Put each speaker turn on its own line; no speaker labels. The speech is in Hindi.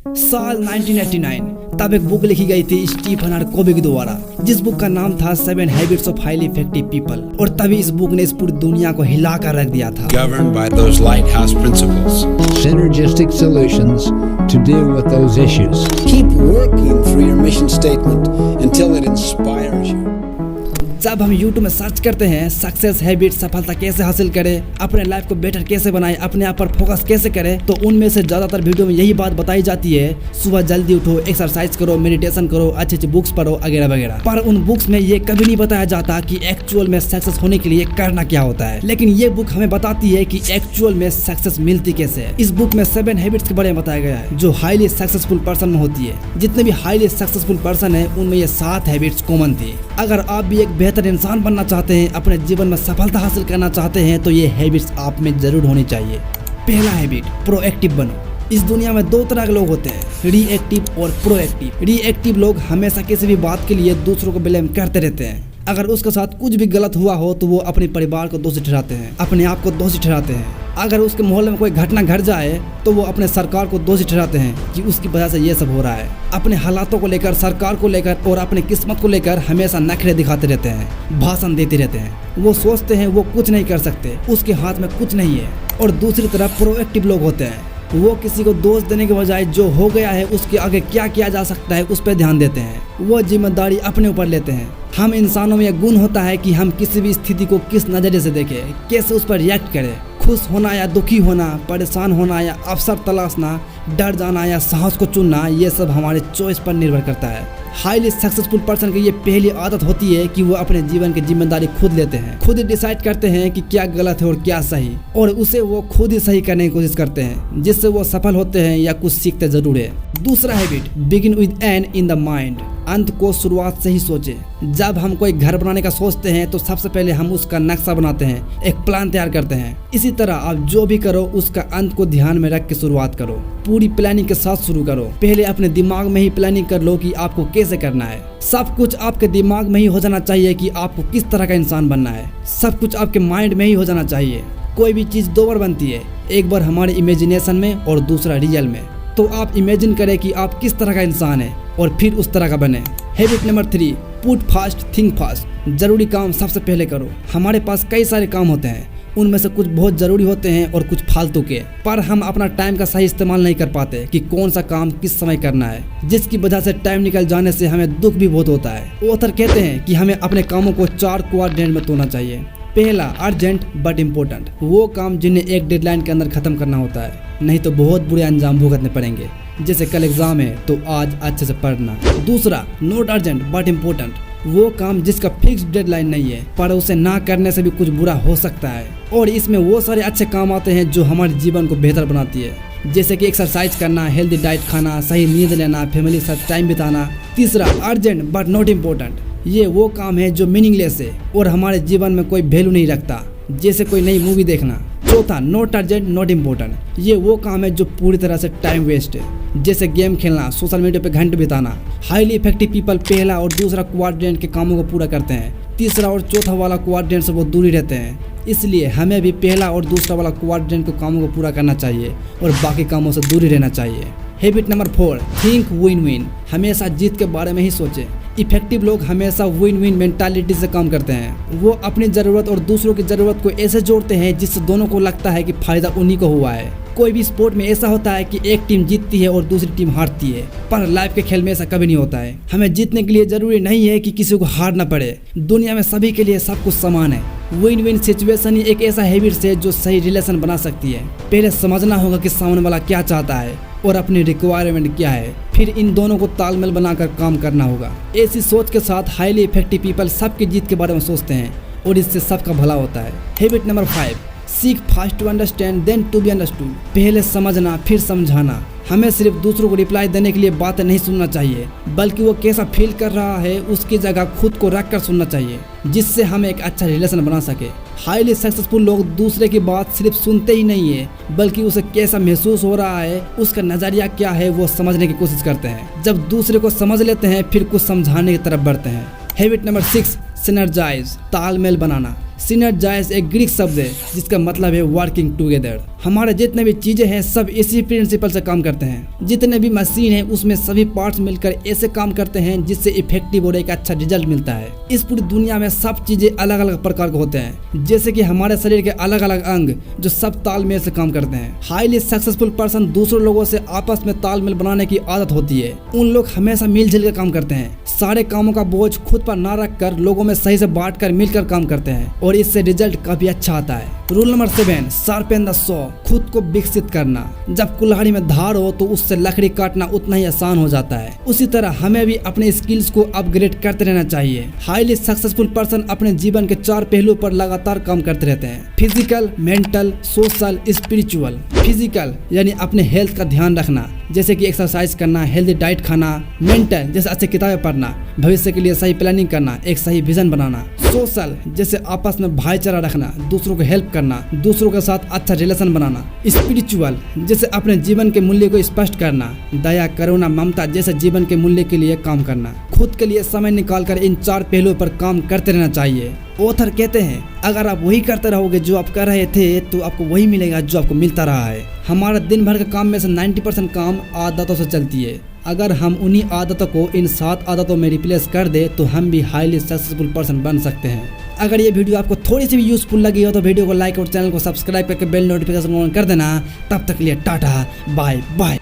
साल 1989 तब एक बुक लिखी गई थी स्टीफन आर कोविक द्वारा, जिस बुक का नाम था 7 habits of highly effective people. और तभी इस बुक ने इस पूरी दुनिया को हिला कर रख दिया था।
Governed by those lighthouse principles.
Synergistic solutions to deal with those issues.
Keep working through your mission statement until it inspires you.
जब हम YouTube में सर्च करते हैं सक्सेस हैबिट, सफलता कैसे हासिल करें, अपने लाइफ को बेटर कैसे बनाएं, अपने आप पर फोकस कैसे करें, तो उनमें से ज्यादातर वीडियो में यही बात बताई जाती है, सुबह जल्दी उठो, एक्सरसाइज करो, मेडिटेशन करो, अच्छी अच्छी बुक्स पढ़ो वगैरह वगैरह। पर उन बुक्स में ये कभी नहीं बताया जाता कि एक्चुअल में सक्सेस होने के लिए करना क्या होता है। लेकिन ये बुक हमें बताती है कि एक्चुअल में सक्सेस मिलती कैसे है। इस बुक में 7 हैबिट्स के बारे में बताया गया है जो हाईली सक्सेसफुल पर्सन में होती है। जितने भी हाईली सक्सेसफुल पर्सन है उनमें ये 7 हैबिट्स कॉमन थी। अगर आप भी एक बेहतर इंसान बनना चाहते हैं, अपने जीवन में सफलता हासिल करना चाहते हैं, तो ये हैबिट्स आप में जरूर होनी चाहिए। पहला हैबिट, प्रोएक्टिव बनो। इस दुनिया में 2 तरह के लोग होते हैं, रिएक्टिव और प्रोएक्टिव। रिएक्टिव लोग हमेशा किसी भी बात के लिए दूसरों को ब्लेम करते रहते हैं। अगर उसके साथ कुछ भी गलत हुआ हो तो वो अपने परिवार को दोषी ठहराते हैं, अपने आप को दोषी ठहराते हैं। अगर उसके मोहल्ले में कोई घटना घट जाए तो वो अपने सरकार को दोषी ठहराते हैं कि उसकी वजह से ये सब हो रहा है। अपने हालातों को लेकर, सरकार को लेकर और अपनी किस्मत को लेकर हमेशा नखरे दिखाते रहते हैं, भाषण देते रहते हैं। वो सोचते हैं वो कुछ नहीं कर सकते, उसके हाथ में कुछ नहीं है। और दूसरी तरफ प्रोएक्टिव लोग होते हैं, वो किसी को दोष देने के बजाय जो हो गया है उसके आगे क्या किया जा सकता है उस पर ध्यान देते हैं। वो जिम्मेदारी अपने ऊपर लेते हैं। हम इंसानों में यह गुण होता है कि हम किसी भी स्थिति को किस नजरिए से देखें, कैसे उस पर रिएक्ट करें। खुश होना या दुखी होना, परेशान होना या अवसर तलाशना, डर जाना या साहस को चुनना, ये सब हमारे चॉइस पर निर्भर करता है। हाईली सक्सेसफुल पर्सन की ये पहली आदत होती है कि वो अपने जीवन की जिम्मेदारी खुद लेते हैं, खुद ही डिसाइड करते हैं कि क्या गलत है और क्या सही, और उसे वो खुद ही सही करने की कोशिश करते हैं, जिससे वो सफल होते हैं या कुछ सीखते जरूर है। दूसरा habit, begin with and in the mind. अंत को शुरुआत से ही सोचे। जब हम कोई घर बनाने का सोचते हैं तो सबसे पहले हम उसका नक्शा बनाते हैं, एक प्लान तैयार करते हैं। इसी तरह आप जो भी करो उसका अंत को ध्यान में रख के शुरुआत करो। पूरी प्लानिंग के साथ शुरू करो। पहले अपने दिमाग में ही प्लानिंग कर लो कि आपको कैसे करना है। सब कुछ आपके दिमाग में ही हो जाना चाहिए कि आपको किस तरह का इंसान बनना है। सब कुछ आपके माइंड में ही हो जाना चाहिए। कोई भी चीज 2 बार बनती है, एक बार हमारे इमेजिनेशन में और दूसरा रियल में। तो आप इमेजिन करें कि आप किस तरह का इंसान है और फिर उस तरह का बने। Habit number 3, put fast think fast. जरूरी काम सबसे पहले करो। हमारे पास कई सारे काम होते हैं, उनमें से कुछ बहुत जरूरी होते हैं और कुछ फालतू के, पर हम अपना टाइम का सही इस्तेमाल नहीं कर पाते कि कौन सा काम किस समय करना है, जिसकी वजह से टाइम निकल जाने से हमें दुख भी बहुत होता है। ऑथर कहते हैं कि हमें अपने कामों को 4 क्वाड्रेंट में तोड़ना चाहिए। पहला, अर्जेंट बट इम्पोर्टेंट। वो काम जिन्हें एक डेडलाइन के अंदर खत्म करना होता है, नहीं तो बहुत बुरे अंजाम भुगतने पड़ेंगे। जैसे कल एग्जाम है तो आज अच्छे से पढ़ना। दूसरा, नॉट अर्जेंट बट इम्पोर्टेंट। वो काम जिसका फिक्स डेडलाइन नहीं है, पर उसे ना करने से भी कुछ बुरा हो सकता है। और इसमें वो सारे अच्छे काम आते हैं जो हमारे जीवन को बेहतर बनाती है, जैसे कि एक्सरसाइज करना, हेल्दी डाइट खाना, सही नींद लेना, फैमिली के साथ टाइम बिताना। तीसरा, अर्जेंट बट नॉट इम्पोर्टेंट। ये वो काम है जो मीनिंगलेस है और हमारे जीवन में कोई वैल्यू नहीं रखता, जैसे कोई नई मूवी देखना। चौथा, नॉट अर्जेंट नॉट इम्पोर्टेंट। ये वो काम है जो पूरी तरह से टाइम वेस्ट है, जैसे गेम खेलना, सोशल मीडिया पे घंटे बिताना। हाईली इफेक्टिव पीपल पहला और दूसरा क्वाड्रेंट के कामों को पूरा करते हैं, तीसरा और चौथा वाला क्वाड्रेंट से वो दूरी रहते हैं। इसलिए हमें भी पहला और दूसरा वाला क्वाड्रेंट के कामों को पूरा करना चाहिए और बाकी कामों से दूरी रहना चाहिए। Habit number 4, think win win. हमेशा जीत के बारे में ही सोचें। इफेक्टिव लोग हमेशा विन विन मेंटालिटी से काम करते हैं। वो अपनी ज़रूरत और दूसरों की ज़रूरत को ऐसे जोड़ते हैं जिससे दोनों को लगता है कि फ़ायदा उन्हीं को हुआ है। कोई भी स्पोर्ट में ऐसा होता है कि एक टीम जीतती है और दूसरी टीम हारती है, पर लाइफ के खेल में ऐसा कभी नहीं होता है। हमें जीतने के लिए ज़रूरी नहीं है कि किसी को हारना पड़े। दुनिया में सभी के लिए सब कुछ समान है। विन विन सिचुएशन ही एक ऐसा हैबिट है जो सही रिलेशन बना सकती है। पहले समझना होगा कि सामने वाला क्या चाहता है और अपनी रिक्वायरमेंट क्या है, फिर इन दोनों को तालमेल बनाकर काम करना होगा। ऐसी सोच के साथ हाईली इफेक्टिव पीपल सबकी जीत के बारे में सोचते हैं और इससे सबका भला होता है। Habit number 5, seek first to understand then to be understood. पहले समझना फिर समझाना। हमें सिर्फ दूसरों को रिप्लाई देने के लिए बातें नहीं सुनना चाहिए, बल्कि वो कैसा फील कर रहा है उसकी जगह खुद को रख कर सुनना चाहिए, जिससे हम एक अच्छा रिलेशन बना सके। हाईली सक्सेसफुल लोग दूसरे की बात सिर्फ सुनते ही नहीं है, बल्कि उसे कैसा महसूस हो रहा है, उसका नजरिया क्या है, वो समझने की कोशिश करते हैं। जब दूसरे को समझ लेते हैं फिर कुछ समझाने की तरफ बढ़ते हैं। हैबिट नंबर 6, सिनर्जाइज, तालमेल बनाना। सिनर्जाइज एक ग्रीक शब्द है जिसका मतलब है वर्किंग टुगेदर। हमारे जितने भी चीजें हैं सब इसी प्रिंसिपल से काम करते हैं। जितने भी मशीन है उसमें सभी पार्ट्स मिलकर ऐसे काम करते हैं जिससे इफेक्टिव और एक अच्छा रिजल्ट मिलता है। इस पूरी दुनिया में सब चीजें अलग अलग प्रकार के होते हैं, जैसे कि हमारे शरीर के अलग अलग अंग जो सब तालमेल से काम करते हैं। हाईली सक्सेसफुल पर्सन दूसरे लोगों से आपस में तालमेल बनाने की आदत होती है। उन लोग हमेशा मिलजुल कर काम करते हैं, सारे कामों का बोझ खुद पर ना रखकर लोगों में सही से बांट कर मिलकर काम करते हैं और इससे रिजल्ट काफी अच्छा आता है। Rule number 7, sharpen the saw, खुद को विकसित करना। जब कुल्हाड़ी में धार हो तो उससे लकड़ी काटना उतना ही आसान हो जाता है। उसी तरह हमें भी अपने स्किल्स को अपग्रेड करते रहना चाहिए। हाईली सक्सेसफुल पर्सन अपने जीवन के 4 पहलुओं पर लगातार काम करते रहते हैं: physical, mental, social, spiritual. Physical यानी अपने हेल्थ का ध्यान रखना, जैसे कि एक्सरसाइज करना, हेल्दी डाइट खाना। मेंटल जैसे अच्छी किताबें पढ़ना, भविष्य के लिए सही प्लानिंग करना, एक सही विजन बनाना। सोशल जैसे आपस में भाईचारा रखना, दूसरों को हेल्प करना, दूसरों के साथ अच्छा रिलेशन बनाना। स्पिरिचुअल जैसे अपने जीवन के मूल्य को स्पष्ट करना, दया, करुणा, ममता जैसे जीवन के मूल्य के लिए काम करना। खुद के लिए समय निकालकर इन 4 पहलुओं पर काम करते रहना चाहिए। ऑथर कहते हैं अगर आप वही करते रहोगे जो आप कर रहे थे तो आपको वही मिलेगा जो आपको मिलता रहा है। हमारा दिन भर के काम में से 90% काम आदतों से चलती है। अगर हम उन्हीं आदतों को इन 7 आदतों में रिप्लेस कर दे तो हम भी हाईली सक्सेसफुल पर्सन बन सकते हैं। अगर ये वीडियो आपको थोड़ी सी भी यूजफुल लगी हो तो वीडियो को लाइक और चैनल को सब्सक्राइब करके बेल नोटिफिकेशन ऑन कर देना। तब तक के लिए टाटा, बाय बाय।